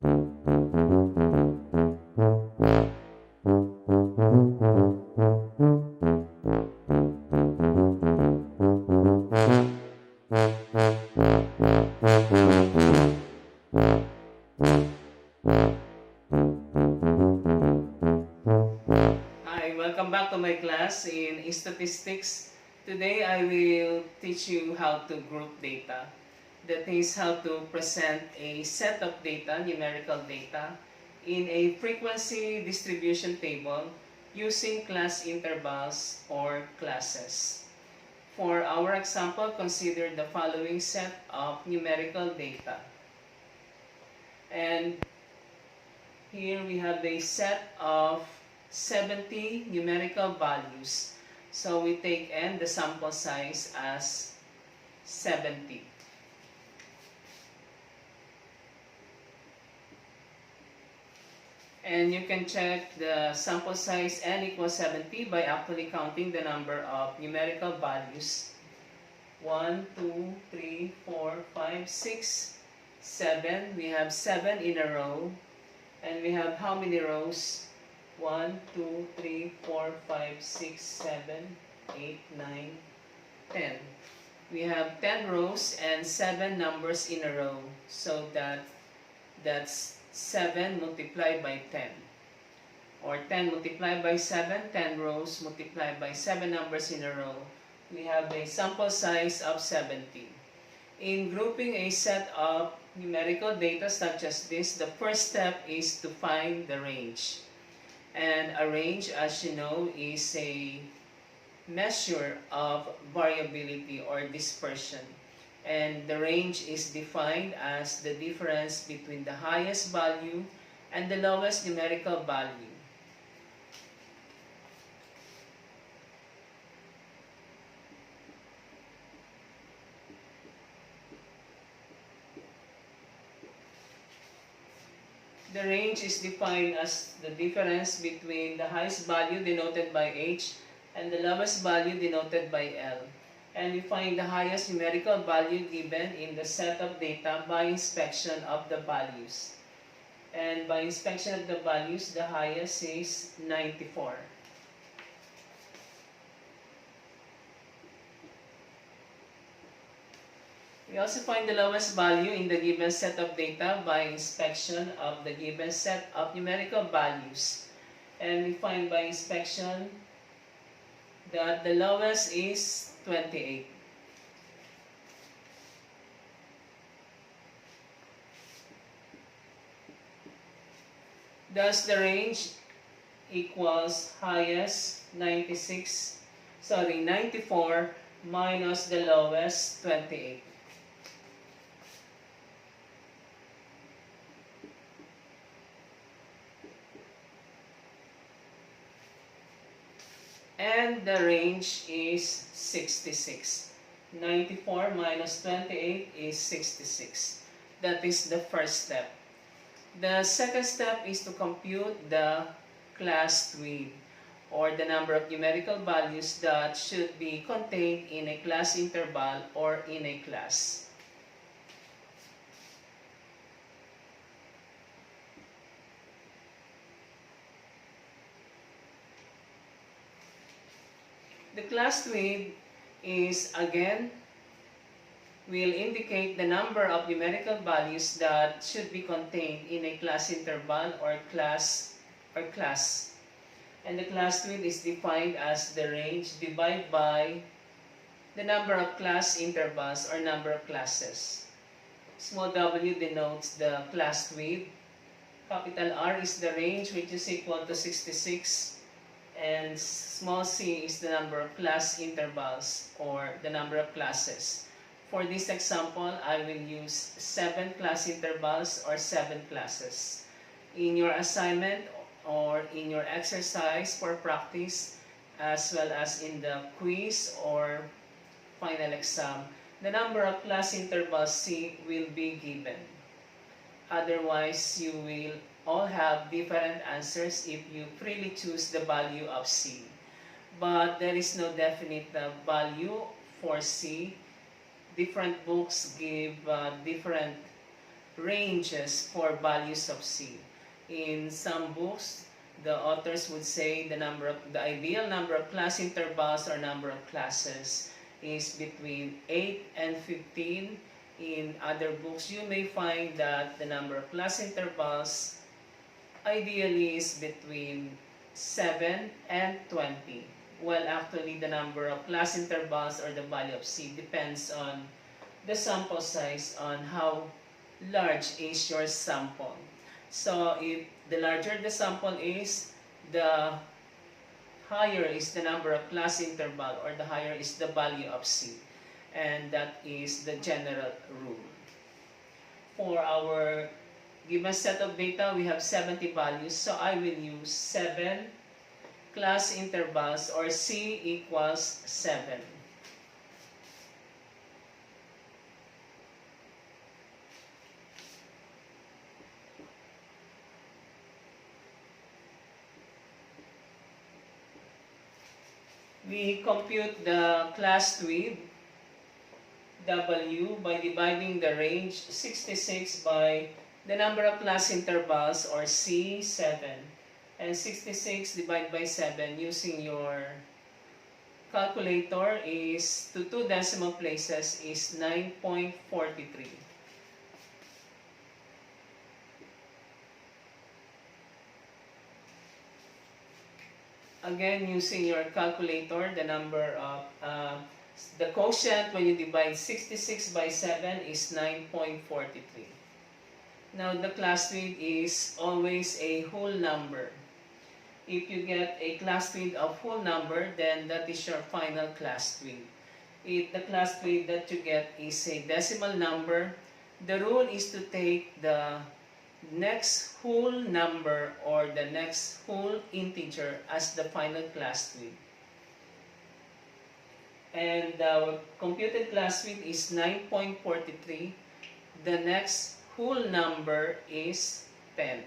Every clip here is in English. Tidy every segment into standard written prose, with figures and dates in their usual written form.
Hi, welcome back to my class in statistics. Today I will teach you how to group data. That is how to present a set of data, numerical data, in a frequency distribution table using class intervals or classes. For our example, consider the following set of numerical data. And here we have a set of 70 numerical values. So we take n, the sample size, as 70. And you can check the sample size n equals 70 by actually counting the number of numerical values. 1, 2, 3, 4, 5, 6, 7. We have 7 in a row. And we have how many rows? 1, 2, 3, 4, 5, 6, 7, 8, 9, 10. We have 10 rows and 7 numbers in a row. So that's 7 multiplied by 10. Or 10 multiplied by 7, 10 rows multiplied by 7 numbers in a row. We have a sample size of 70. In grouping a set of numerical data such as this, the first step is to find the range. And a range, as you know, is a measure of variability or dispersion. And the range is defined as the difference between the highest value and the lowest numerical value. The range is defined as the difference between the highest value denoted by H and the lowest value denoted by L. And we find the highest numerical value given in the set of data by inspection of the values. And by inspection of the values, the highest is 94. We also find the lowest value in the given set of data by inspection of the given set of numerical values. And we find by inspection that the lowest is 28. Thus the range equals highest 94 minus the lowest 28. And the range is 66. 94 minus 28 is 66. That is the first step. The second step is to compute the class width, or the number of numerical values that should be contained in a class interval or in a class. The class width is, again, will indicate the number of numerical values that should be contained in a class interval or class. And the class width is defined as the range divided by the number of class intervals or number of classes. Small w denotes the class width. Capital R is the range, which is equal to 66. And small c is the number of class intervals or the number of classes. For this example, I will use 7 class intervals or 7 classes. In your assignment or in your exercise for practice, as well as in the quiz or final exam, the number of class intervals C will be given. Otherwise, you will all have different answers if you freely choose the value of C. But there is no definite value for C. Different books give different ranges for values of C. In some books, the authors would say the ideal number of class intervals or number of classes is between 8 and 15. In other books, you may find that the number of class intervals ideally is between 7 and 20. Well, actually, the number of class intervals or the value of C depends on the sample size, on how large is your sample. So, if the larger the sample is, the higher is the number of class interval or the higher is the value of C. And that is the general rule. For our given set of data, we have 70 values. So I will use 7 class intervals, or C equals 7. We compute the class width W by dividing the range 66 by the number of class intervals, or C, 7. And 66 divided by 7 using your calculator is to 2 decimal places is 9.43. Again, using your calculator, the number of the quotient when you divide 66 by 7 is 9.43. Now, the class width is always a whole number. If you get a class width of whole number, then that is your final class width. If the class width that you get is a decimal number, the rule is to take the next whole number or the next whole integer as the final class width. And the computed class width is 9.43. The next whole number is 10.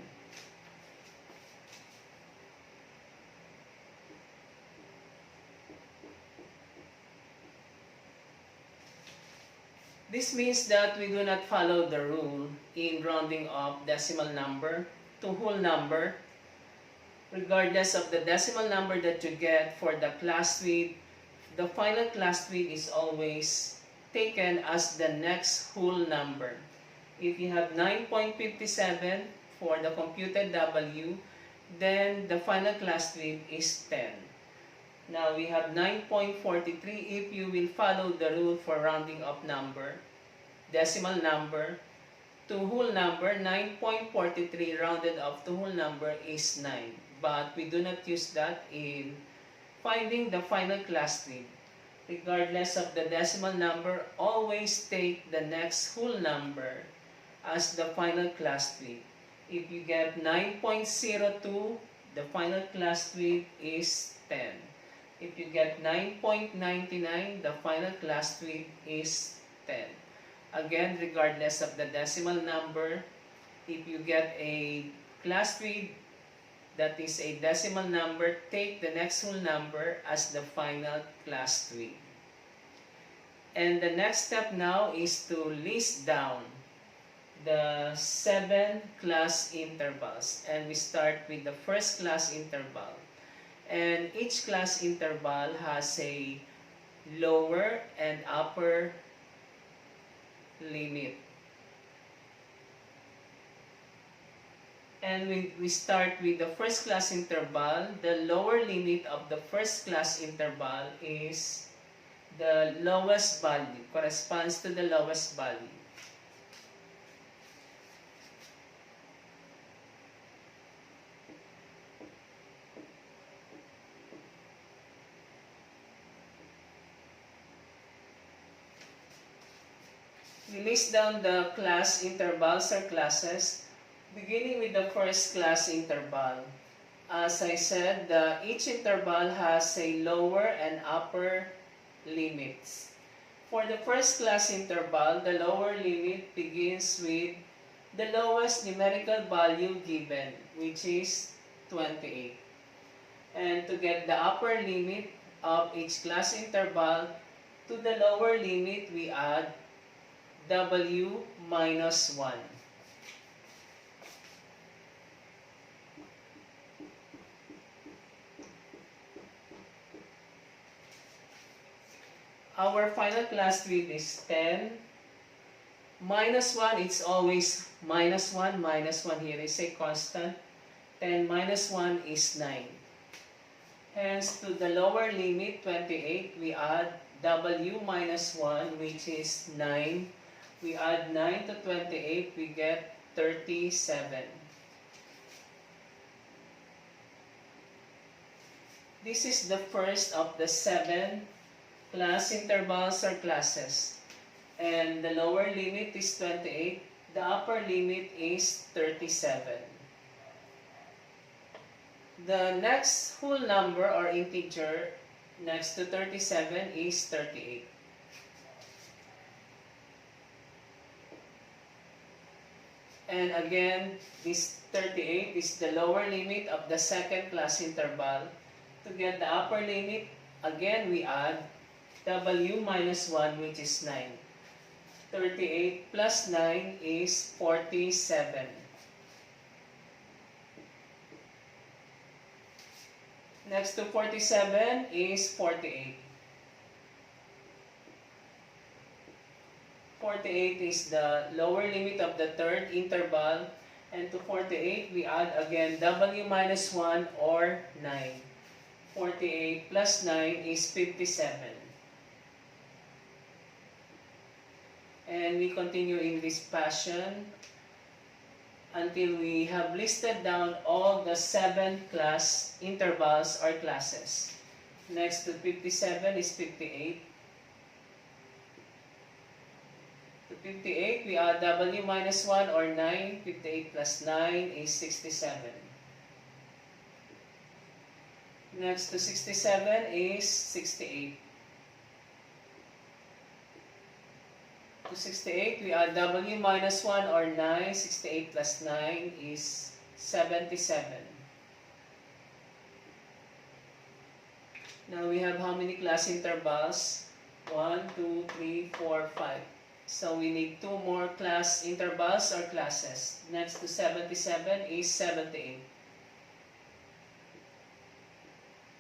This means that we do not follow the rule in rounding up decimal number to whole number. Regardless of the decimal number that you get for the class width, the final class width is always taken as the next whole number. If you have 9.57 for the computed W, then the final class width is 10. Now we have 9.43. If you will follow the rule for rounding up number, decimal number to whole number, 9.43 rounded up to whole number is 9. But we do not use that in finding the final class width. Regardless of the decimal number, always take the next whole number as the final class width. If you get 9.02, the final class width is 10. If you get 9.99, the final class width is 10. Again, regardless of the decimal number, if you get a class width that is a decimal number, take the next whole number as the final class width. And the next step now is to list down the 7 class intervals. And we start with the first class interval. And each class interval has a lower and upper limit. And we start with the first class interval. The lower limit of the first class interval is the lowest value, corresponds to the lowest value. We list down the class intervals or classes, beginning with the first class interval. As I said, each interval has a lower and upper limits. For the first class interval, the lower limit begins with the lowest numerical value given, which is 28. And to get the upper limit of each class interval, to the lower limit we add W minus 1. Our final class width is 10. Minus 1, it's always minus 1. Minus 1 here is a constant. 10 minus 1 is 9. Hence, to the lower limit, 28, we add w minus 1, which is 9. We add 9 to 28, we get 37. This is the first of the 7 class intervals or classes. And the lower limit is 28. The upper limit is 37. The next whole number or integer next to 37 is 38. And again, this 38 is the lower limit of the second class interval. To get the upper limit, again we add w minus 1, which is 9. 38 plus 9 is 47. Next to 47 is 48. 48 is the lower limit of the third interval. And to 48, we add again w minus 1 or 9. 48 plus 9 is 57. And we continue in this fashion until we have listed down all the 7 class intervals or classes. Next to 57 is 58. To 58, we add w minus 1 or 9. 58 plus 9 is 67. Next to 67 is 68. To 68, we add w minus 1 or 9. 68 plus 9 is 77. Now we have how many class intervals? 1, 2, 3, 4, 5. So we need 2 more class intervals or classes. Next to 77 is 78.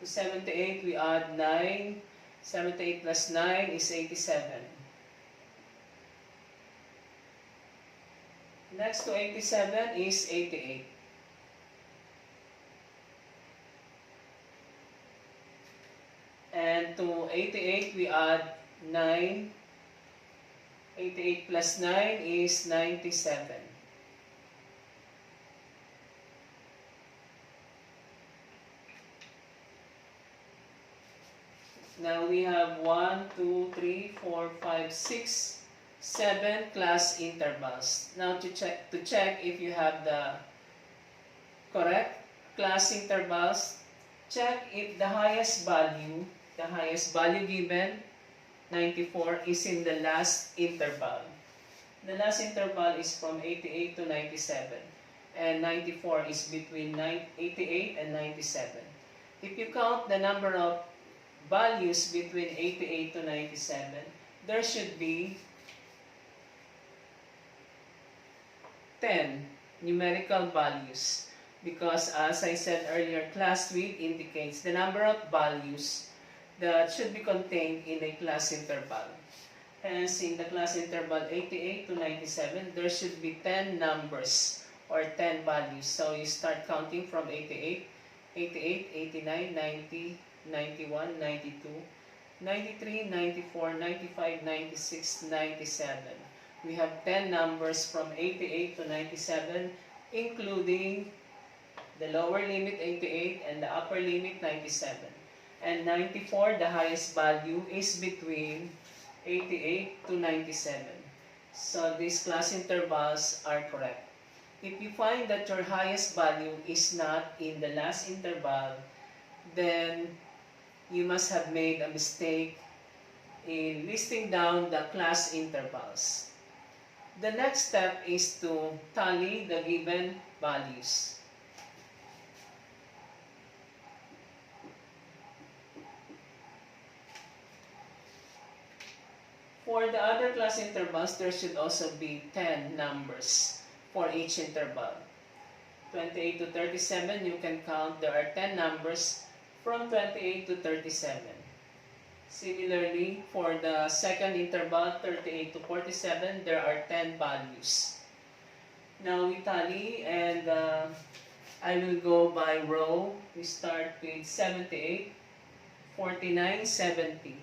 To 78, we add 9. 78 plus 9 is 87. Next to 87 is 88. And to 88, we add 9. 88 plus 9 is 97. Now we have 1, 2, 3, 4, 5, 6, 7 class intervals. Now to check if you have the correct class intervals, check if the highest value given, 94, is in the last interval. The last interval is from 88 to 97, and 94 is between 88 and 97. If you count the number of values between 88 to 97, there should be 10 numerical values, because as I said earlier, class width indicates the number of values that should be contained in a class interval. Hence, in the class interval 88 to 97, there should be 10 numbers or 10 values. So you start counting from 88, 88, 89, 90, 91, 92, 93, 94, 95, 96, 97. We have 10 numbers from 88 to 97, including the lower limit 88 and the upper limit 97. And 94, the highest value, is between 88 to 97. So these class intervals are correct. If you find that your highest value is not in the last interval, then you must have made a mistake in listing down the class intervals. The next step is to tally the given values. For the other class intervals, there should also be 10 numbers for each interval. 28 to 37, you can count there are 10 numbers from 28 to 37. Similarly, for the second interval, 38 to 47, there are 10 values. Now we tally, and I will go by row. We start with 78, 49, 70.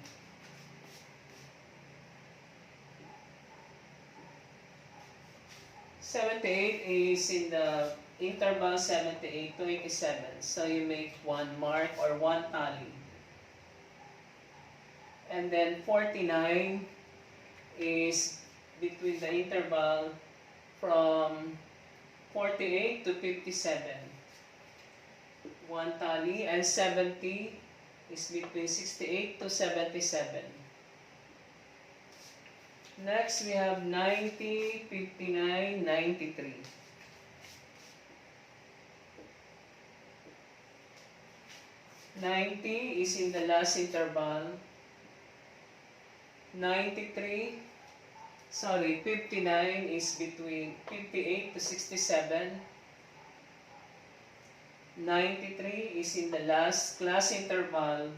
78 is in the interval 78 to 87. So you make one mark or one tally. And then 49 is between the interval from 48 to 57. One tally. And 70 is between 68 to 77. Next, we have 90, 59, 93. 90 is in the last interval. 59 is between 58 to 67. 93 is in the last class interval.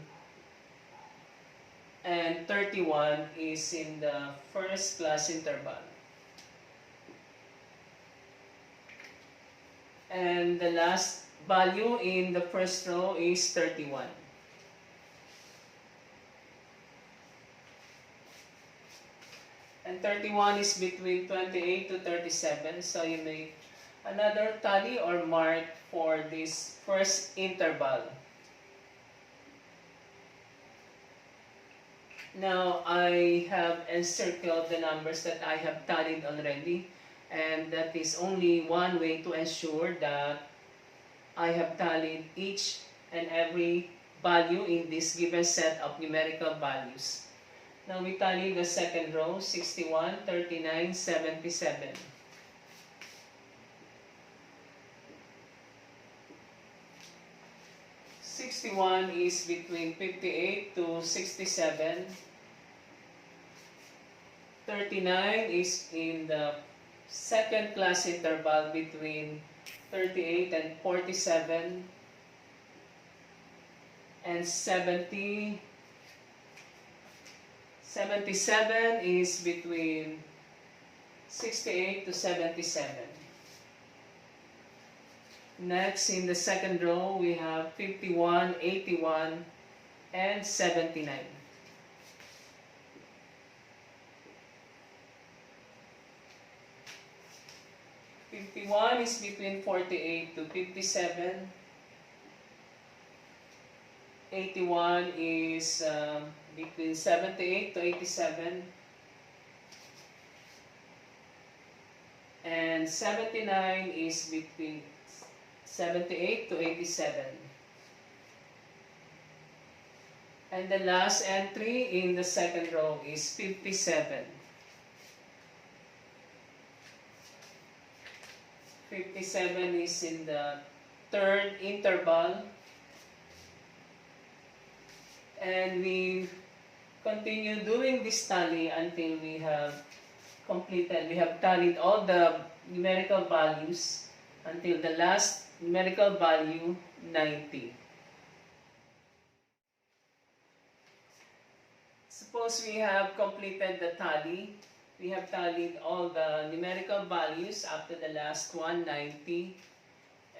And 31 is in the first class interval. And the last value in the first row is 31. And 31 is between 28 to 37, so you make another tally or mark for this first interval. Now, I have encircled the numbers that I have tallied already, and that is only one way to ensure that I have tallied each and every value in this given set of numerical values. Now, we tally the second row, 61, 39, 77. One is between 58 to 67. 39 is in the second class interval between 38 and 47. And 77 is between 68 to 77. Next, in the second row, we have 51, 81, and 79. 51 is between 48 to 57. 81 is between 78 to 87. And 79 is between 78 to 87. And the last entry in the second row is 57. 57 is in the third interval. And we continue doing this tally until we have completed. We have tallied all the numerical values until the last numerical value, 90. Suppose we have completed the tally. We have tallied all the numerical values up to the last one, 90.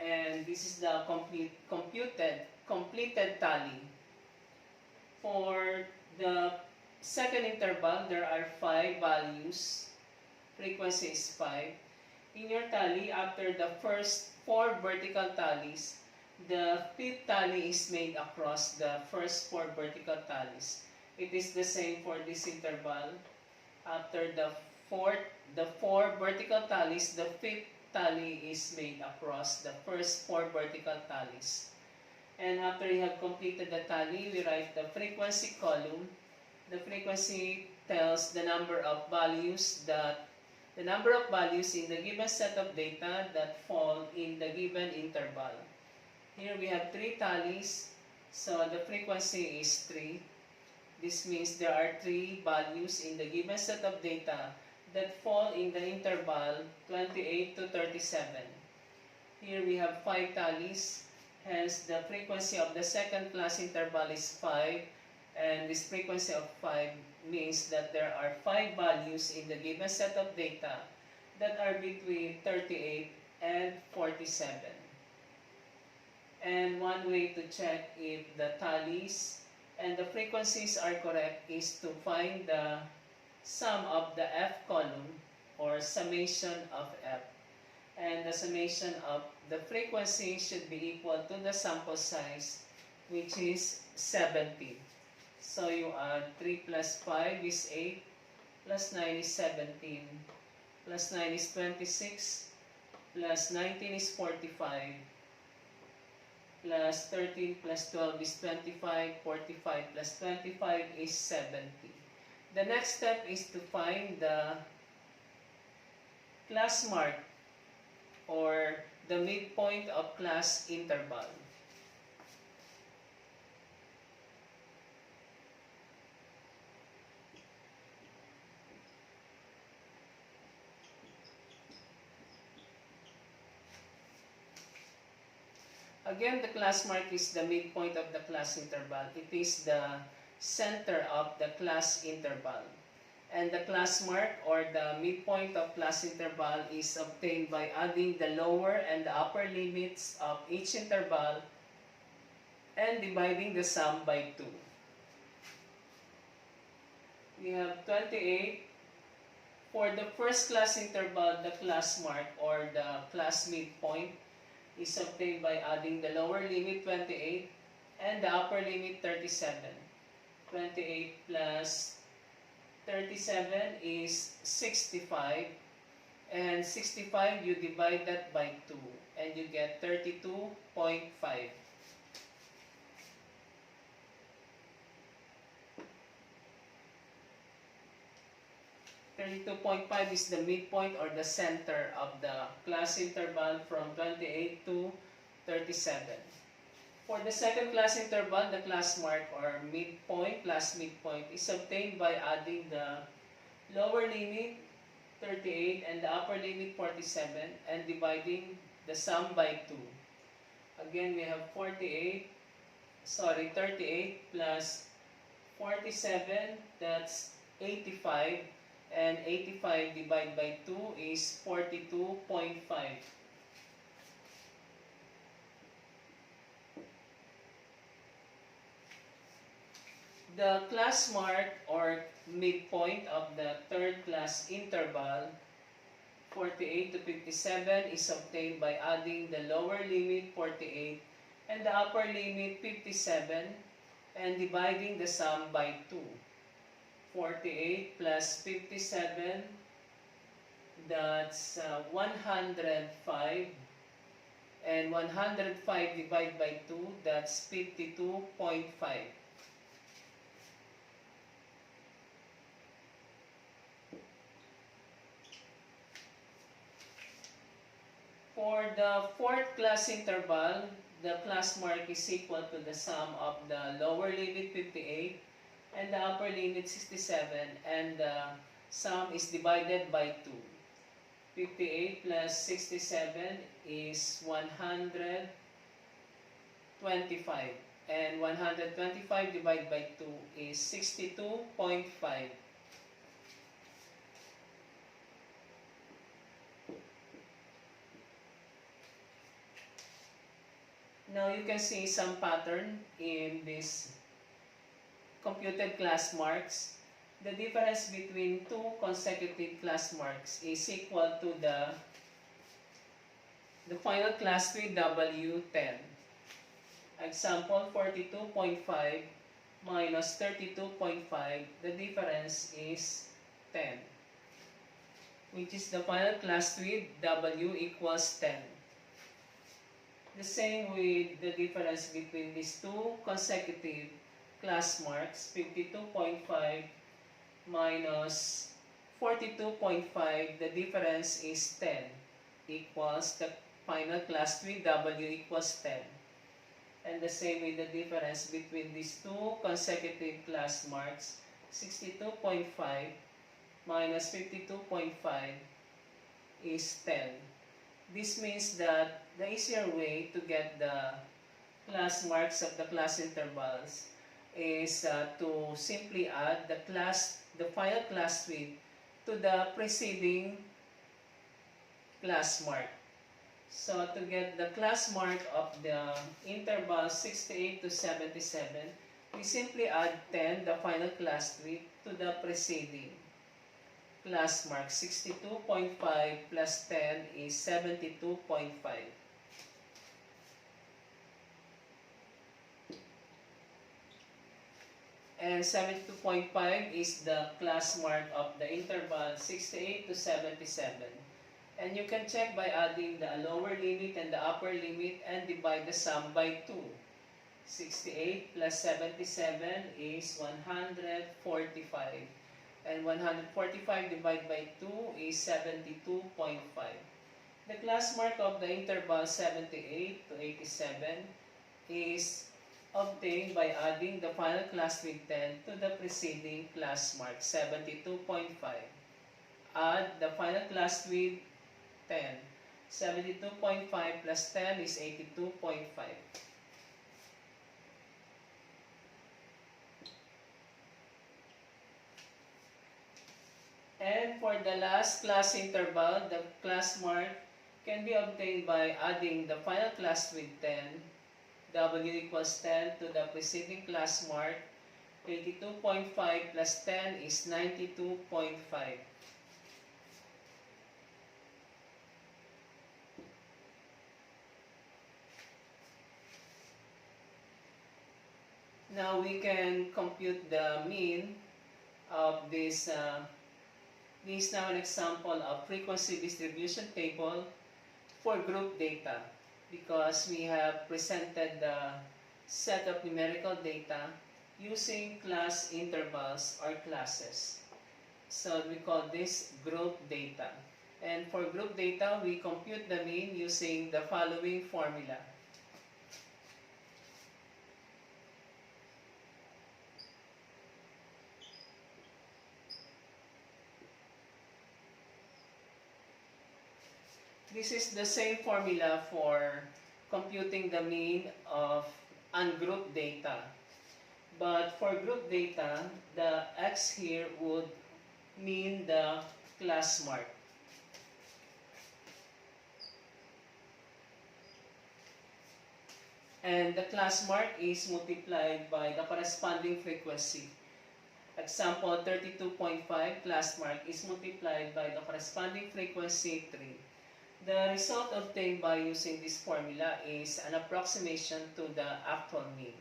And this is the completed tally. For the second interval, there are 5 values. Frequency is 5. In your tally, after the first 4 vertical tallies, the 5th tally is made across the first 4 vertical tallies. It is the same for this interval. After the 4 vertical tallies, the 5th tally is made across the first 4 vertical tallies. And after you have completed the tally, we write the frequency column. The frequency tells the number of values in the given set of data that fall in the given interval. Here we have 3 tallies, so the frequency is 3. This means there are 3 values in the given set of data that fall in the interval 28 to 37. Here we have 5 tallies, hence the frequency of the second class interval is 5. And this frequency of 5 means that there are 5 values in the given set of data that are between 38 and 47. And one way to check if the tallies and the frequencies are correct is to find the sum of the F column or summation of F. And the summation of the frequency should be equal to the sample size, which is 70. So you add 3 plus 5 is 8, plus 9 is 17, plus 9 is 26, plus 19 is 45, plus 13 plus 12 is 25, 45 plus 25 is 70. The next step is to find the class mark or the midpoint of class interval. Again, the class mark is the midpoint of the class interval. It is the center of the class interval. And the class mark or the midpoint of class interval is obtained by adding the lower and the upper limits of each interval and dividing the sum by 2. We have 28. For the first class interval, the class mark or the class midpoint is obtained by adding the lower limit 28 and the upper limit 37. 28 plus 37 is 65, and 65 you divide that by 2 and you get 32.5. is the midpoint or the center of the class interval from 28 to 37. For the second class interval, the class mark or midpoint plus midpoint is obtained by adding the lower limit 38 and the upper limit 47 and dividing the sum by 2. Again, we have 38 plus 47, that's 85. And 85 divided by 2 is 42.5. The class mark or midpoint of the third class interval 48 to 57 is obtained by adding the lower limit 48 and the upper limit 57 and dividing the sum by 2. 48 plus 57, that's 105, and 105 divided by 2, that's 52.5. For the fourth class interval, the class mark is equal to the sum of the lower limit 58 and the upper limit 67, and the sum is divided by 2. 58 plus 67 is 125, and 125 divided by 2 is 62.5. Now you can see some pattern in this computed class marks. The difference between two consecutive class marks is equal to the final class with W10. Example 42.5 minus 32.5, the difference is 10, which is the final class with W equals 10. The same with the difference between these two consecutive class marks, 52.5 minus 42.5, the difference is 10, equals the final class with W equals 10. And the same with the difference between these two consecutive class marks, 62.5 minus 52.5 is 10. This means that the easier way to get the class marks of the class intervals is to simply add the final class width to the preceding class mark. So to get the class mark of the interval 68 to 77, we simply add 10, the final class width, to the preceding class mark. 62.5 plus 10 is 72.5. And 72.5 is the class mark of the interval 68 to 77. And you can check by adding the lower limit and the upper limit and divide the sum by 2. 68 plus 77 is 145. And 145 divided by 2 is 72.5. The class mark of the interval 78 to 87 is obtained by adding the final class with 10 to the preceding class mark, 72.5. Add the final class with 10. 72.5 plus 10 is 82.5. And for the last class interval, the class mark can be obtained by adding the final class with 10. W equals 10 to the preceding class mark. 82.5 plus 10 is 92.5. Now we can compute the mean of this. This is now an example of frequency distribution table for group data, because we have presented the set of numerical data using class intervals or classes. So we call this group data. And for group data, we compute the mean using the following formula. This is the same formula for computing the mean of ungrouped data. But for group data, the X here would mean the class mark. And the class mark is multiplied by the corresponding frequency. Example 32.5 class mark is multiplied by the corresponding frequency 3. The result obtained by using this formula is an approximation to the actual mean.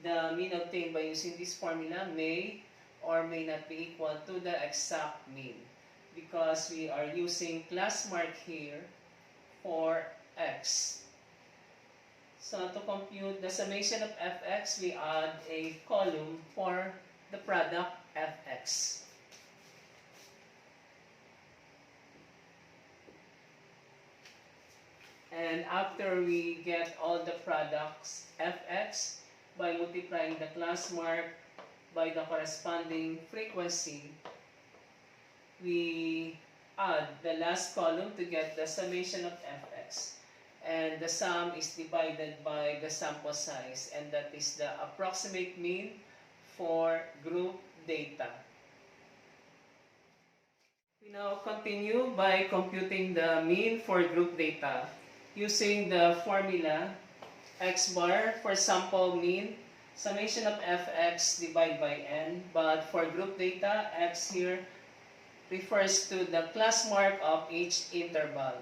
The mean obtained by using this formula may or may not be equal to the exact mean, because we are using class mark here for x. So to compute the summation of fx, we add a column for the product fx. And after we get all the products fx by multiplying the class mark by the corresponding frequency, we add the last column to get the summation of fx. And the sum is divided by the sample size, and that is the approximate mean for group data. We now continue by computing the mean for group data using the formula x bar for sample mean, summation of fx divided by n. But for group data, x here refers to the class mark of each interval.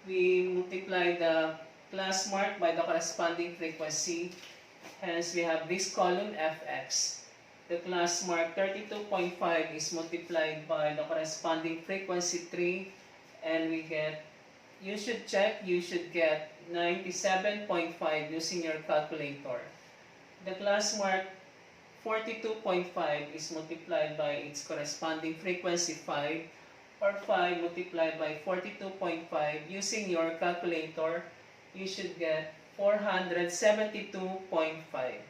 We multiply the class mark by the corresponding frequency. Hence, we have this column fx. The class mark 32.5 is multiplied by the corresponding frequency 3, and we get, you should check, you should get 97.5 using your calculator. The class mark 42.5 is multiplied by its corresponding frequency 5, or 5 multiplied by 42.5 using your calculator, you should get 472.5.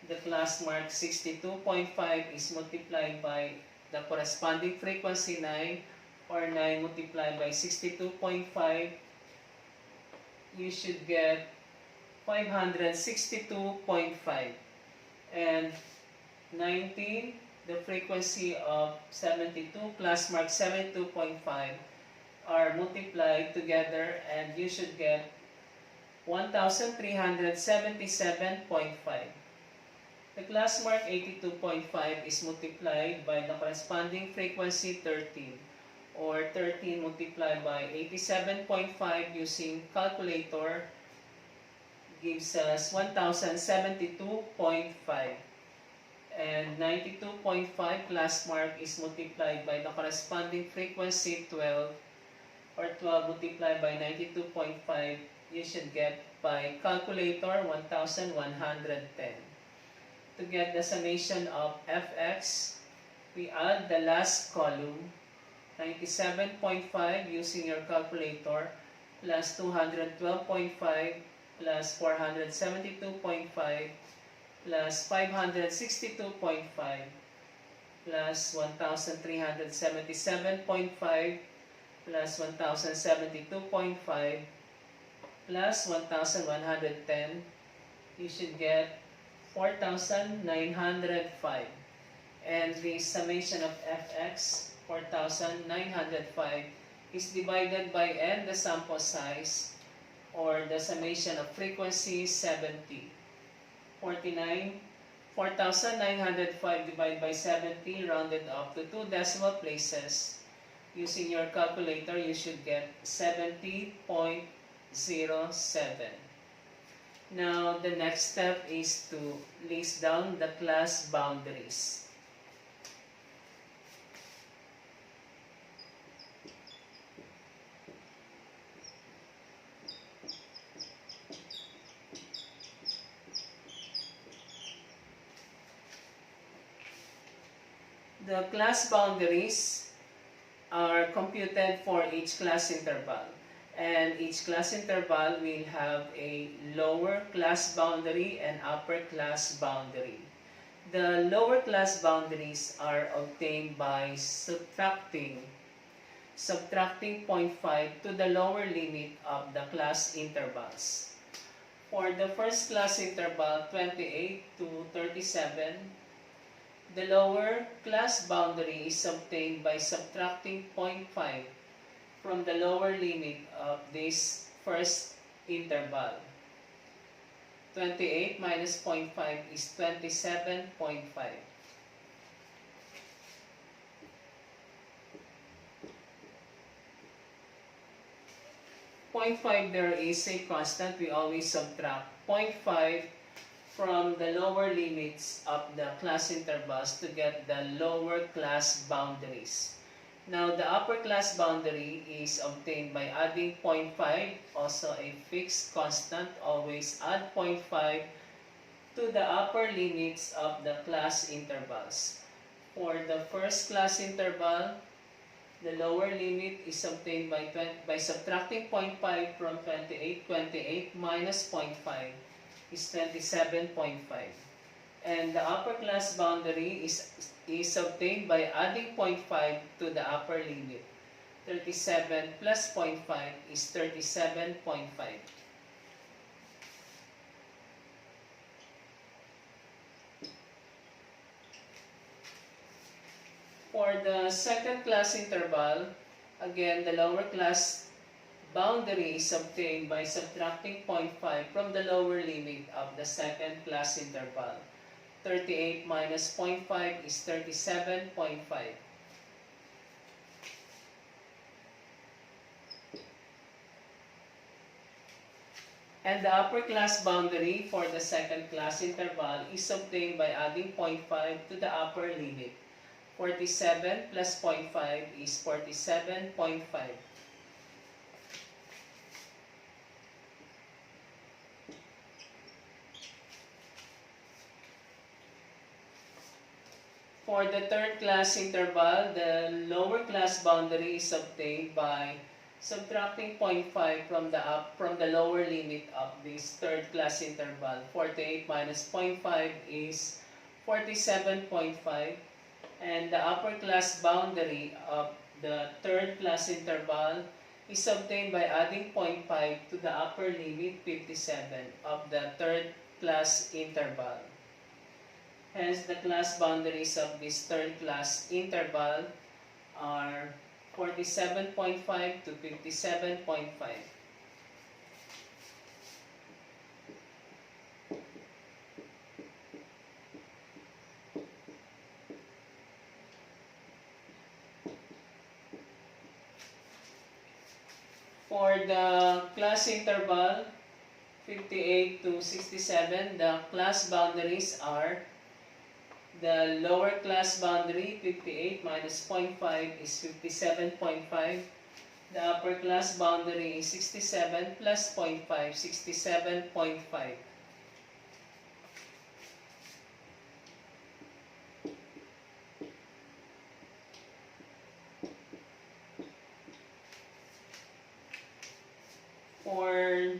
The class mark 62.5 is multiplied by the corresponding frequency 9, or 9 multiplied by 62.5, you should get 562.5. And 19, the frequency of 72, class mark 72.5 are multiplied together and you should get 1377.5. The class mark 82.5 is multiplied by the corresponding frequency 13, or 13 multiplied by 87.5 using calculator gives us 1072.5. And 92.5 class mark is multiplied by the corresponding frequency 12, or 12 multiplied by 92.5, you should get by calculator 1110. To get the summation of fx, we add the last column, 97.5 using your calculator, plus 212.5, plus 472.5, plus 562.5, plus 1377.5, plus 1072.5, plus 1110, you should get 4,905. And the summation of fx, 4,905, is divided by n, the sample size, or the summation of frequency, 70. 4,905 divided by 70, rounded up to 2 decimal places. Using your calculator, you should get 70.07. Now, the next step is to list down the class boundaries. The class boundaries are computed for each class interval. And each class interval will have a lower class boundary and upper class boundary. The lower class boundaries are obtained by subtracting 0.5 to the lower limit of the class intervals. For the first class interval, 28 to 37, the lower class boundary is obtained by subtracting 0.5 from the lower limit of this first interval. 28 minus 0.5 is 27.5. There is a constant. We always subtract 0.5 from the lower limits of the class intervals to get the lower class boundaries. Now, the upper class boundary is obtained by adding 0.5, also a fixed constant. Always add 0.5 to the upper limits of the class intervals. For the first class interval, the lower limit is obtained by subtracting 0.5 from 28. 28 minus 0.5 is 27.5. And the upper class boundary is obtained by adding 0.5 to the upper limit. 37 plus 0.5 is 37.5. For the second class interval, again, the lower class boundary is obtained by subtracting 0.5 from the lower limit of the second class interval. 38 minus 0.5 is 37.5. And the upper class boundary for the second class interval is obtained by adding 0.5 to the upper limit. 47 plus 0.5 is 47.5. For the third class interval, the lower class boundary is obtained by subtracting 0.5 from the lower limit of this third class interval. 48 minus 0.5 is 47.5, and the upper class boundary of the third class interval is obtained by adding 0.5 to the upper limit 57 of the third class interval. Hence, the class boundaries of this third class interval are 47.5 to 57.5. For the class interval 58 to 67, the class boundaries are the lower class boundary 58 minus 0.5 is 57.5. The upper class boundary is 67 plus 0.5, 67.5. For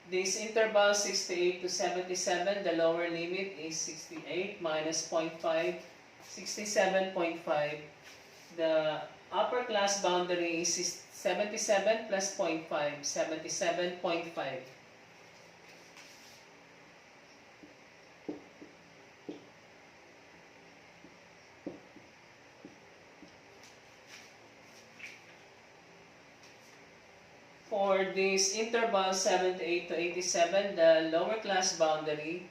this interval 68 to 77, the lower limit is 68 minus 0.5, 67.5. The upper class boundary is 77 plus 0.5, 77.5. For this interval 78 to 87, the lower class boundary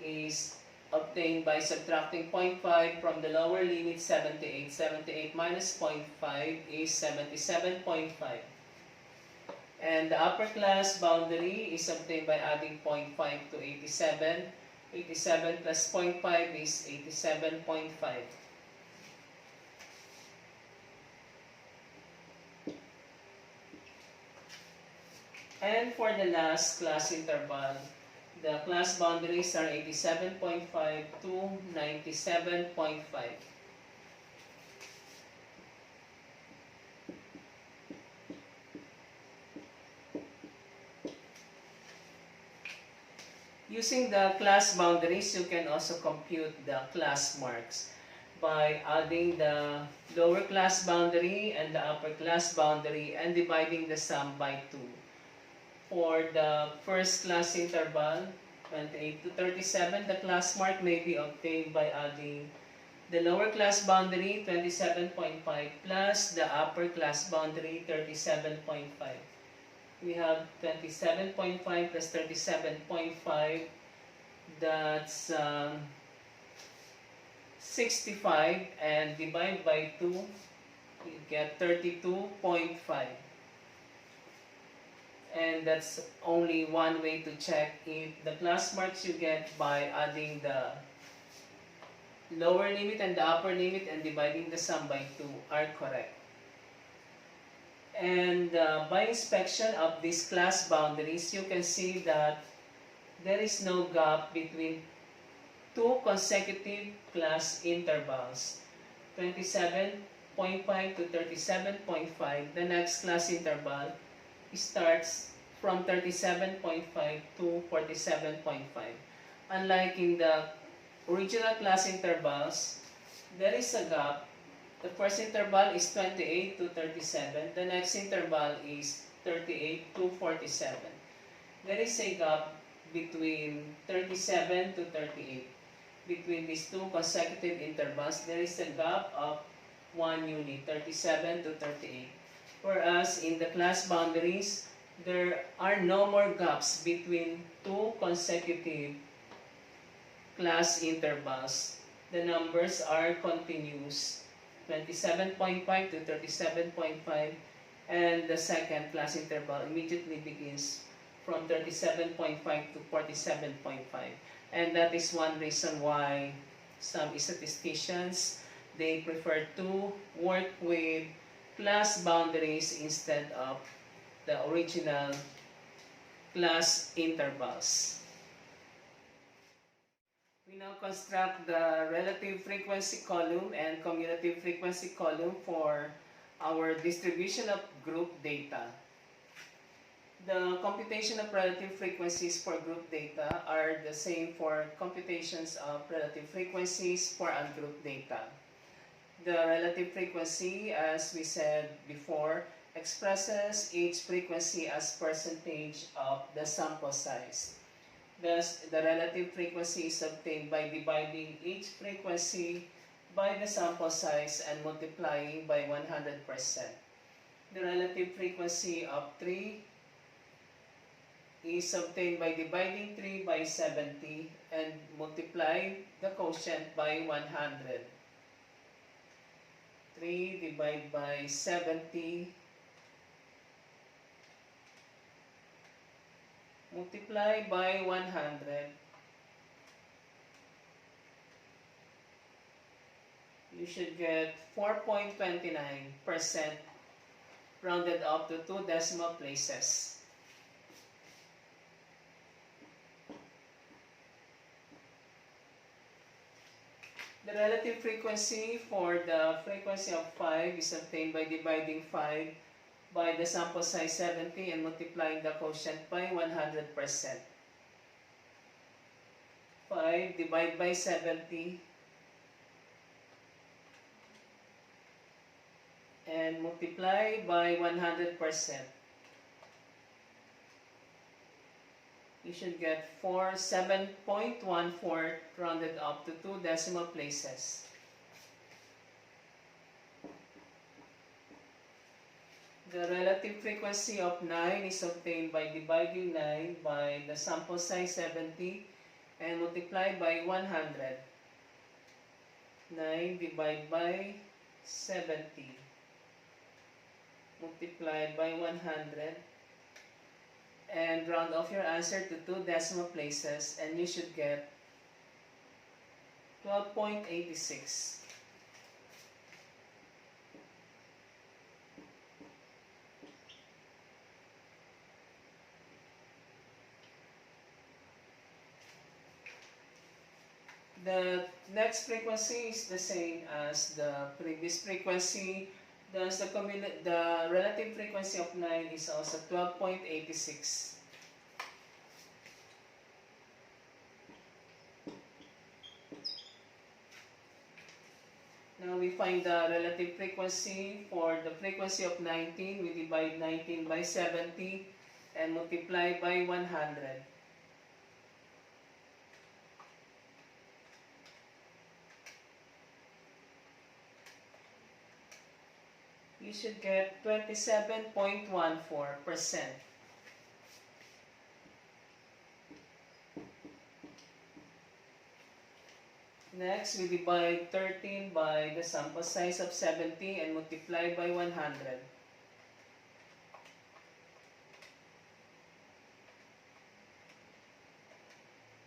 is obtained by subtracting 0.5 from the lower limit 78. 78 minus 0.5 is 77.5. And the upper class boundary is obtained by adding 0.5 to 87. 87 plus 0.5 is 87.5. And for the last class interval, the class boundaries are 87.5 to 97.5. Using the class boundaries, you can also compute the class marks by adding the lower class boundary and the upper class boundary and dividing the sum by 2. For the first class interval, 28 to 37, the class mark may be obtained by adding the lower class boundary, 27.5, plus the upper class boundary, 37.5. We have 27.5 plus 37.5, that's 65, and divide by 2, you get 32.5. And that's only one way to check if the class marks you get by adding the lower limit and the upper limit and dividing the sum by 2 are correct. And by inspection of these class boundaries, you can see that there is no gap between two consecutive class intervals, 27.5 to 37.5. The next class interval starts from 37.5 to 47.5. Unlike in the original class intervals, there is a gap. The first interval is 28 to 37. The next interval is 38 to 47. There is a gap between 37 to 38. Between these two consecutive intervals, there is a gap of 1 unit, 37 to 38. Whereas in the class boundaries, there are no more gaps between two consecutive class intervals. The numbers are continuous, 27.5 to 37.5, and the second class interval immediately begins from 37.5 to 47.5. And that is one reason why some statisticians, they prefer to work with class boundaries instead of the original class intervals. We now construct the relative frequency column and commutative frequency column for our distribution of group data. The computation of relative frequencies for group data are the same for computations of relative frequencies for ungrouped data. The relative frequency, as we said before, expresses each frequency as percentage of the sample size. Thus, the relative frequency is obtained by dividing each frequency by the sample size and multiplying by 100%. The relative frequency of 3 is obtained by dividing 3 by 70 and multiply the quotient by 100. 3 divided by 70 multiply by 100. You should get 4.29% rounded up to 2 decimal places. The relative frequency for the frequency of 5 is obtained by dividing 5 by the sample size 70 and multiplying the quotient by 100%. 5 divided by 70 and multiply by 100%. You should get 7.14 rounded up to 2 decimal places. The relative frequency of 9 is obtained by dividing 9 by the sample size 70 and multiply by 100. 9 divided by 70 multiplied by 100 and round off your answer to 2 decimal places and you should get 12.86. The next frequency is the same as the previous frequency. Thus, the relative frequency of 9 is also 12.86. Now we find the relative frequency. For the frequency of 19, we divide 19 by 70 and multiply by 100. You should get 27.14%. Next, we divide 13 by the sample size of 70 and multiply by 100.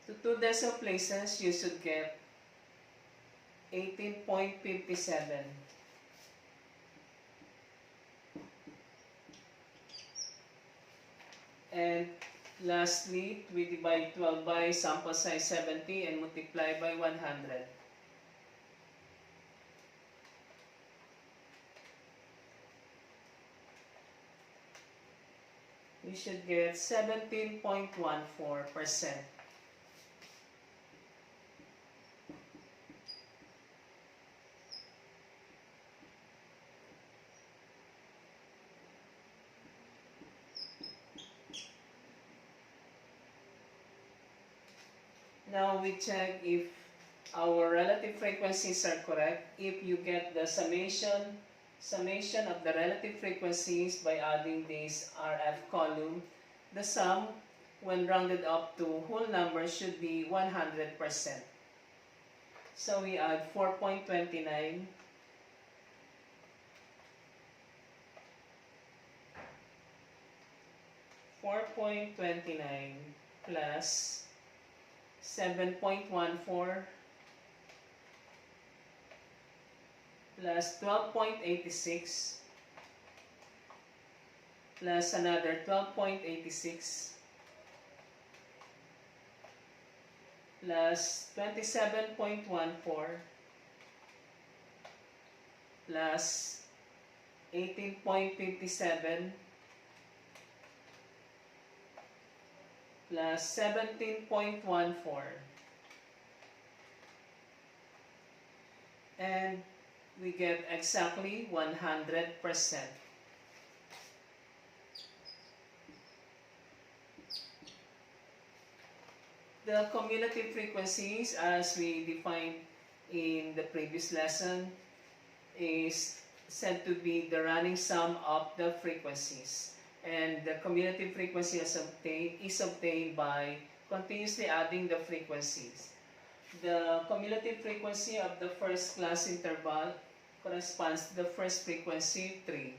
To 2 decimal places, you should get 18.57. And lastly, we divide 12 by sample size 70 and multiply by 100. We should get 17.14%. Now we check if our relative frequencies are correct. If you get the summation of the relative frequencies by adding this RF column, the sum when rounded up to whole numbers should be 100%. So we add 4.29 plus 7.14 plus 12.86 plus another 12.86 plus 27.14 plus 18.57 plus 17.14 and we get exactly 100%. The cumulative frequencies, as we defined in the previous lesson, is said to be the running sum of the frequencies. And the cumulative frequency is obtained by continuously adding the frequencies. The cumulative frequency of the first class interval corresponds to the first frequency, 3.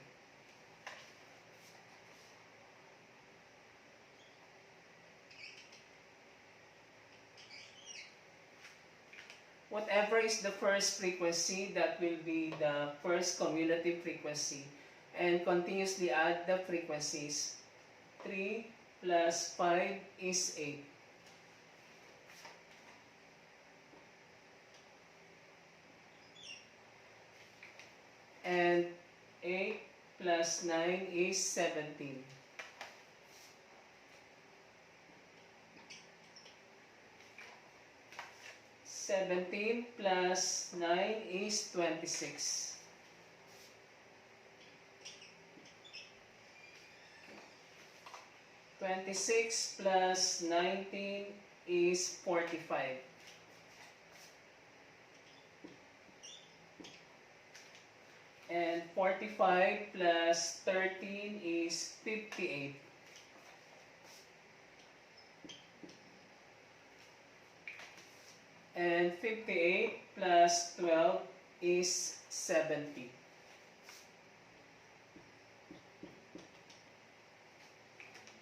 Whatever is the first frequency, that will be the first cumulative frequency. And continuously add the frequencies. 3 plus 5 is 8. And 8 plus 9 is 17. Seventeen plus 9 is 26. Twenty-six plus 19 is 45. And 45 plus 13 is 58. And 58 plus 12 is 70.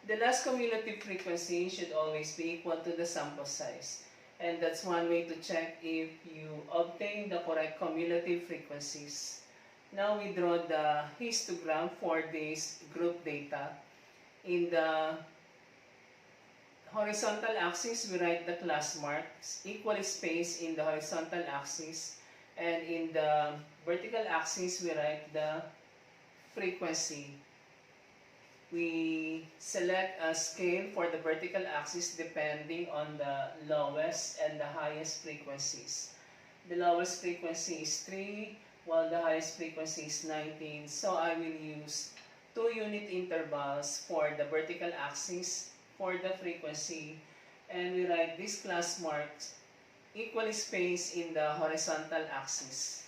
The last cumulative frequency should always be equal to the sample size. And that's one way to check if you obtain the correct cumulative frequencies. Now we draw the histogram for this group data. In the horizontal axis, we write the class marks, equally spaced in the horizontal axis. And in the vertical axis, we write the frequency. We select a scale for the vertical axis depending on the lowest and the highest frequencies. The lowest frequency is 3, while the highest frequency is 19. So I will use 2-unit intervals for the vertical axis for the frequency, and we write these class marks equally spaced in the horizontal axis.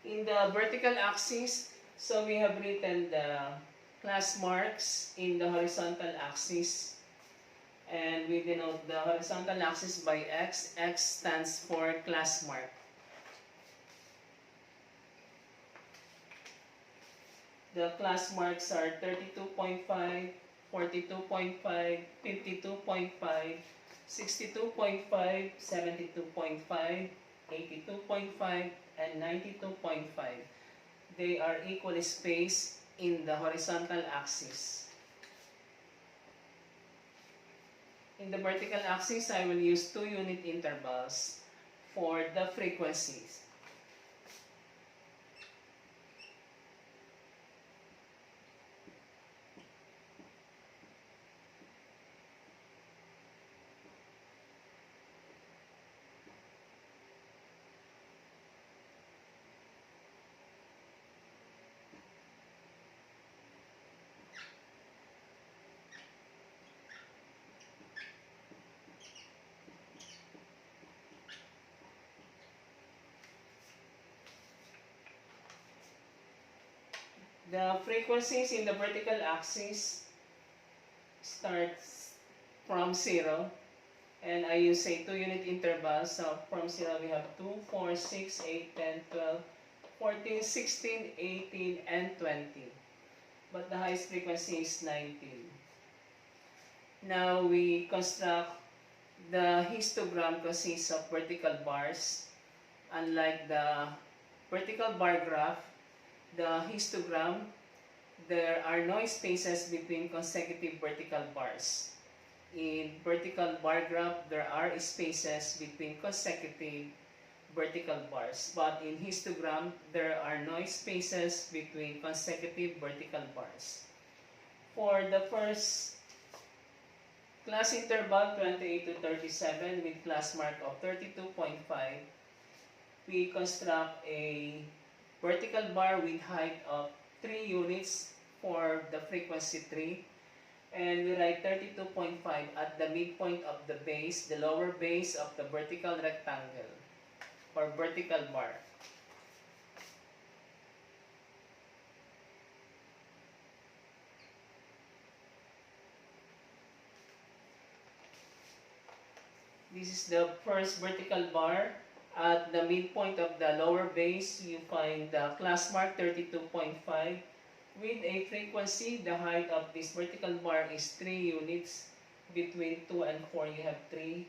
In the vertical axis, so we have written the class marks in the horizontal axis, and we denote the horizontal axis by X. X stands for class mark. The class marks are 32.5, 42.5, 52.5, 62.5, 72.5, 82.5, and 92.5. They are equally spaced in the horizontal axis. In the vertical axis, I will use 2-unit intervals for the frequencies. The frequencies in the vertical axis starts from 0, and I use a 2-unit interval. So from 0 we have 2, 4, 6, 8, 10, 12, 14, 16, 18, and 20. but the highest frequency is 19. Now we construct the histogram consists of vertical bars. Unlike the vertical bar graph, the histogram, there are no spaces between consecutive vertical bars. In vertical bar graph, there are spaces between consecutive vertical bars. But in histogram, there are no spaces between consecutive vertical bars. For the first class interval 28 to 37 with class mark of 32.5, we construct a vertical bar with height of 3 units for the frequency 3, and we write 32.5 at the midpoint of the base, the lower base of the vertical rectangle or vertical bar. This is the first vertical bar. At the midpoint of the lower base, you find the class mark 32.5. With a frequency, the height of this vertical bar is 3 units. Between 2 and 4, you have 3.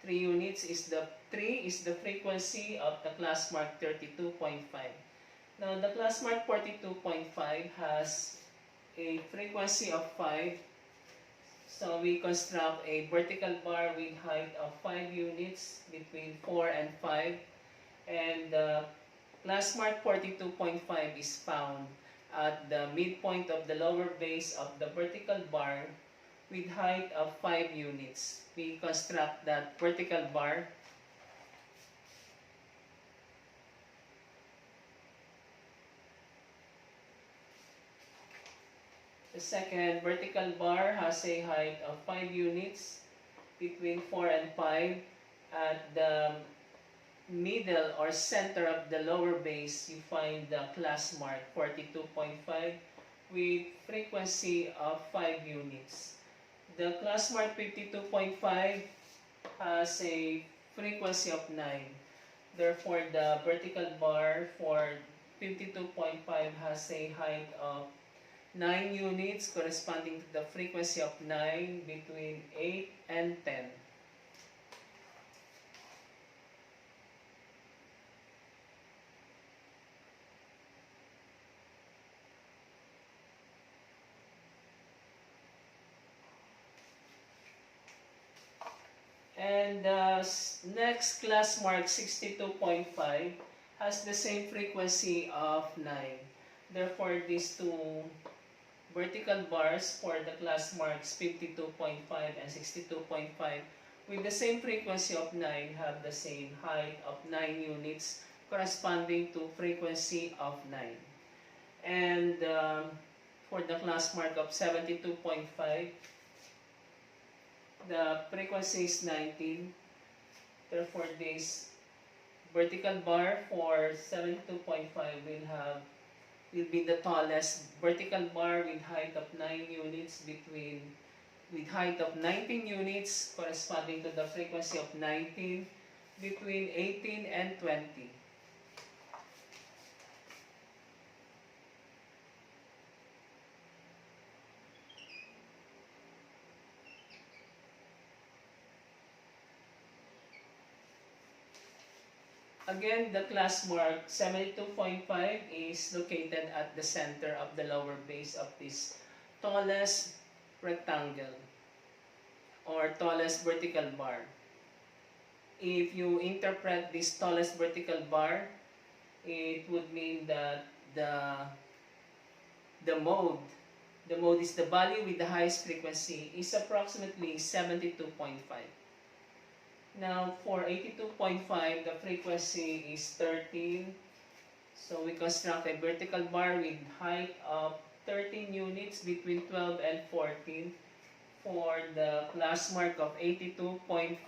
3 units is the 3 is the frequency of the class mark 32.5. Now, the class mark 42.5 has a frequency of 5. So we construct a vertical bar with height of 5 units between 4 and 5. And the class mark 42.5 is found at the midpoint of the lower base of the vertical bar with height of 5 units. We construct that vertical bar. The second vertical bar has a height of 5 units between 4 and 5. At the middle or center of the lower base, you find the class mark 42.5 with frequency of 5 units. The class mark 52.5 has a frequency of 9. Therefore, the vertical bar for 52.5 has a height of 9 units corresponding to the frequency of 9 between 8 and 10. And the next class mark 62.5 has the same frequency of 9. Therefore, these two vertical bars for the class marks 52.5 and 62.5 with the same frequency of 9 have the same height of 9 units corresponding to frequency of 9. And for the class mark of 72.5, the frequency is 19. Therefore, this vertical bar for 72.5 will be the tallest vertical bar with height of 9 units with height of 19 units corresponding to the frequency of 19 between 18 and 20. Again, the class mark 72.5 is located at the center of the lower base of this tallest rectangle or tallest vertical bar. If you interpret this tallest vertical bar, it would mean that the mode is the value with the highest frequency is approximately 72.5. Now, for 82.5, the frequency is 13. So we construct a vertical bar with height of 13 units between 12 and 14 for the class mark of 82.5.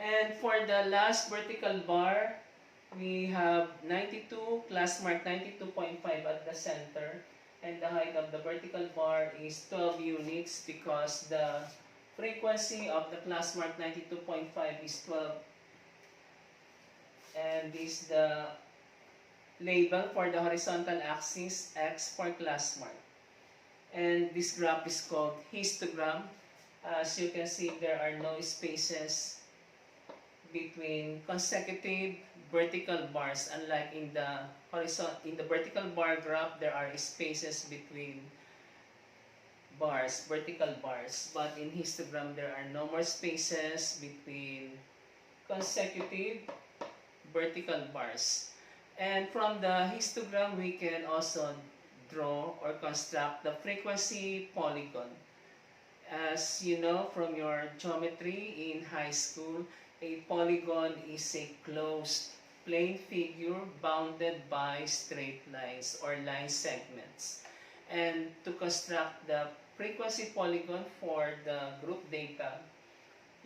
And for the last vertical bar, we have 92, class mark 92.5 at the center. And the height of the vertical bar is 12 units because the frequency of the class mark 92.5 is 12. And this is the label for the horizontal axis, X for class mark. And this graph is called histogram. As you can see, there are no spaces between consecutive vertical bars. Unlike in the vertical bar graph, there are spaces between bars, vertical bars. But in histogram, there are no more spaces between consecutive vertical bars. And from the histogram, we can also draw or construct the frequency polygon. As you know from your geometry in high school, a polygon is a closed plane figure bounded by straight lines or line segments. And to construct the frequency polygon for the group data,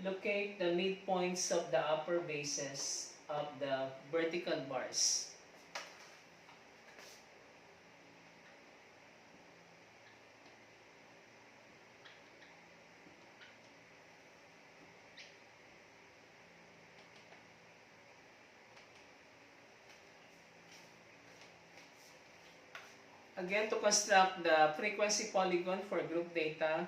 locate the midpoints of the upper bases of the vertical bars. Again, to construct the frequency polygon for group data,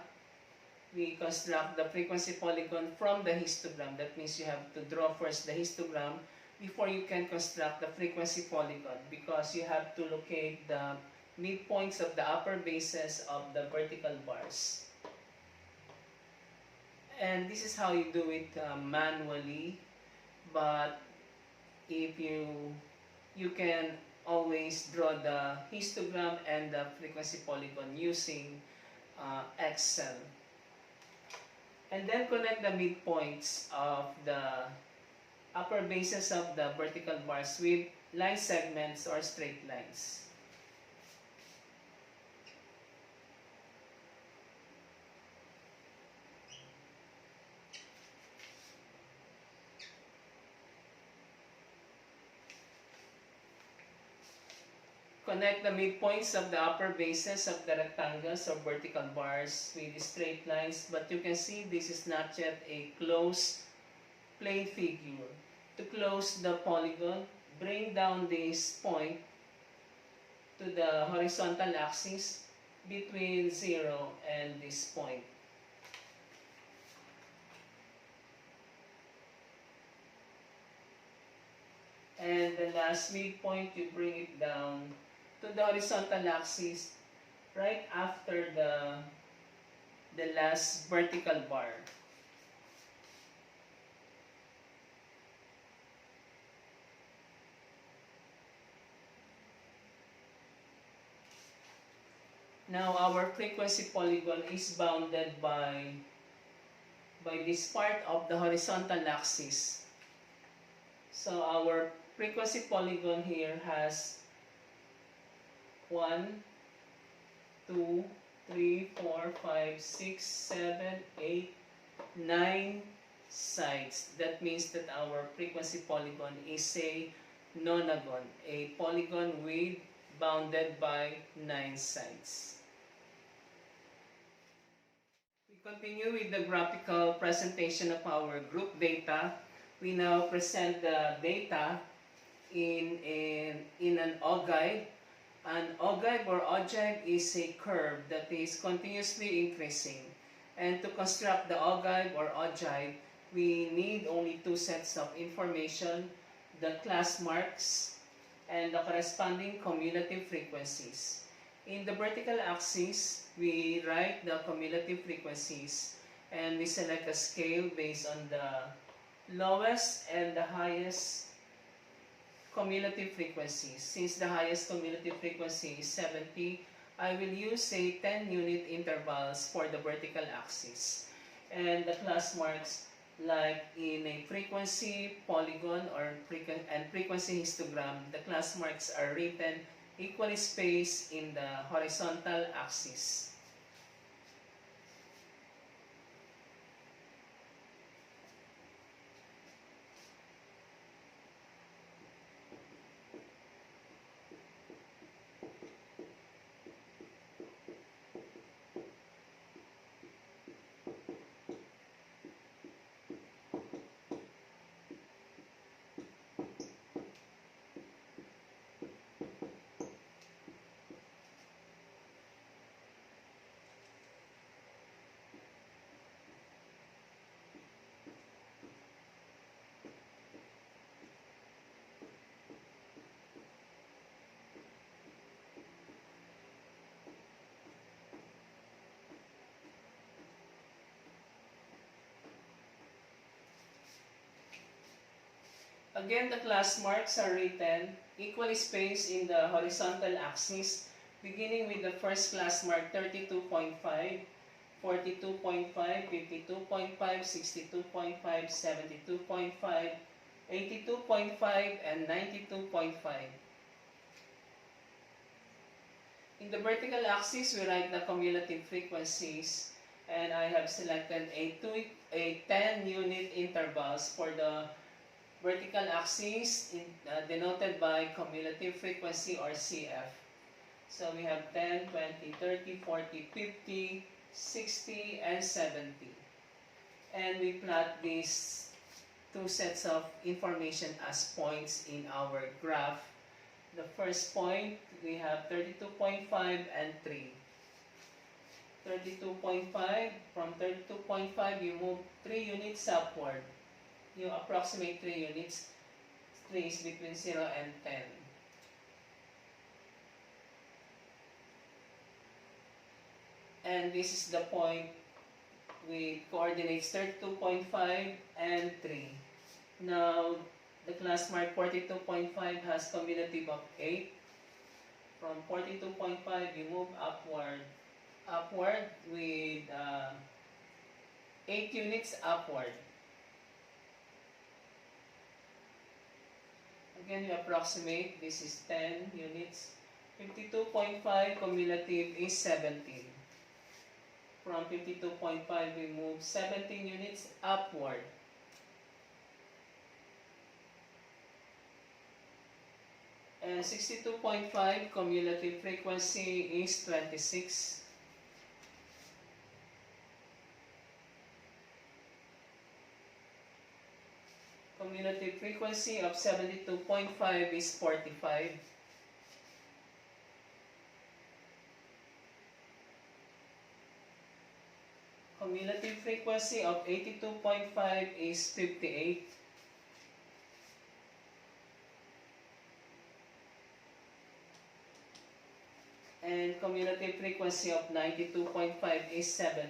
we construct the frequency polygon from the histogram. That means you have to draw first the histogram before you can construct the frequency polygon, because you have to locate the midpoints of the upper bases of the vertical bars. And this is how you do it manually, but if you can always draw the histogram and the frequency polygon using Excel. And then connect the midpoints of the upper bases of the vertical bars with line segments or straight lines. Connect the midpoints of the upper bases of the rectangles or vertical bars with straight lines, but you can see this is not yet a closed plane figure. To close the polygon, bring down this point to the horizontal axis between 0 and this point. And the last midpoint, you bring it down to the horizontal axis right after the last vertical bar. Now our frequency polygon is bounded by this part of the horizontal axis. So our frequency polygon here has 1, 2, 3, 4, 5, 6, 7, 8, 9 sides. That means that our frequency polygon is a nonagon, a polygon with bounded by 9 sides. We continue with the graphical presentation of our group data. We now present the data in an ogive. An ogive or ogive is a curve that is continuously increasing. And to construct the ogive or ogive, we need only two sets of information: the class marks and the corresponding cumulative frequencies. In the vertical axis, we write the cumulative frequencies and we select a scale based on the lowest and the highest cumulative frequencies. Since the highest cumulative frequency is 70, I will use a 10-unit intervals for the vertical axis. And the class marks, like in a frequency polygon or frequency histogram, the class marks are written equally spaced in the horizontal axis. Again, the class marks are written equally spaced in the horizontal axis, beginning with the first class mark 32.5, 42.5, 52.5, 62.5, 72.5, 82.5, and 92.5. In the vertical axis, we write the cumulative frequencies, and I have selected a 10 unit intervals for the vertical axis denoted by cumulative frequency or CF. So we have 10, 20, 30, 40, 50, 60, and 70. And we plot these two sets of information as points in our graph. The first point, we have 32.5 and 3. 32.5, from 32.5 you move 3 units upward. You approximate 3 units. 3 is between 0 and 10. And this is the point with coordinates 32.5 and 3. Now, the class mark 42.5 has cumulative of 8. From 42.5, you move upward with 8 units upward. Again, we approximate, this is 10 units. 52.5 cumulative is 17. From 52.5, we move 17 units upward. And 62.5 cumulative frequency is 26. Cumulative frequency of 72.5 is 45. Cumulative frequency of 82.5 is 58. And cumulative frequency of 92.5 is 70.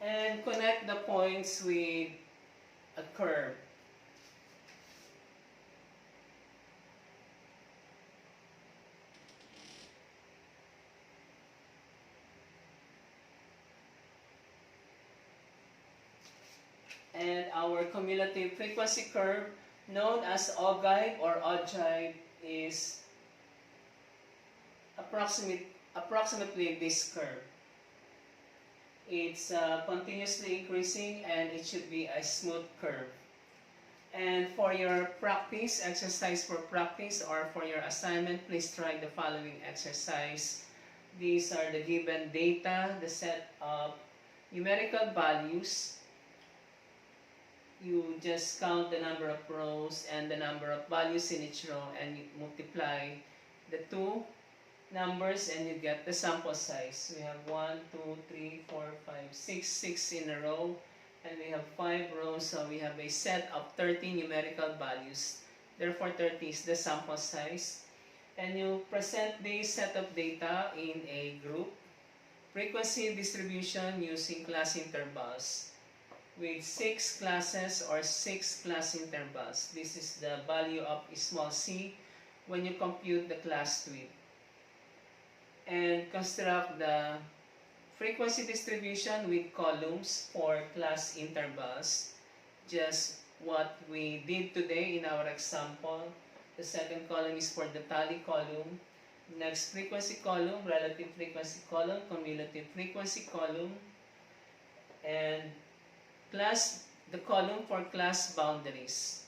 And connect the points with a curve. And our cumulative frequency curve, known as ogive or ogive, is approximately this curve. It's continuously increasing and it should be a smooth curve. And for your practice, exercise for practice, or for your assignment, please try the following exercise. These are the given data, the set of numerical values. You just count the number of rows and the number of values in each row, and you multiply the two numbers and you get the sample size. We have 1, 2, 3, 4, 5, 6 in a row, and we have 5 rows, so we have a set of 30 numerical values. Therefore, 30 is the sample size. And you present this set of data in a group frequency distribution using class intervals with 6 classes or 6 class intervals. This is the value of small c when you compute the class width. And construct the frequency distribution with columns for class intervals. Just what we did today in our example. The second column is for the tally column. Next, frequency column, relative frequency column, cumulative frequency column, and the column for class boundaries.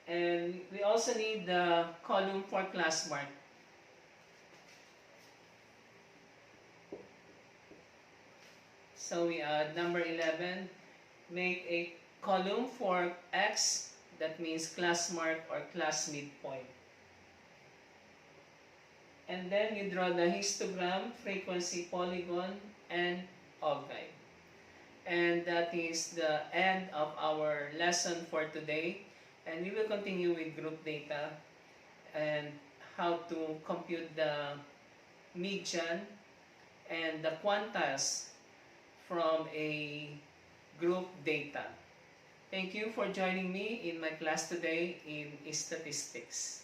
And we also need the column for class mark. So we add number 11, make a column for X, that means class mark or class midpoint. And then you draw the histogram, frequency polygon, and ogive. And that is the end of our lesson for today. And we will continue with group data and how to compute the median and the quantiles from a group data. Thank you for joining me in my class today in statistics.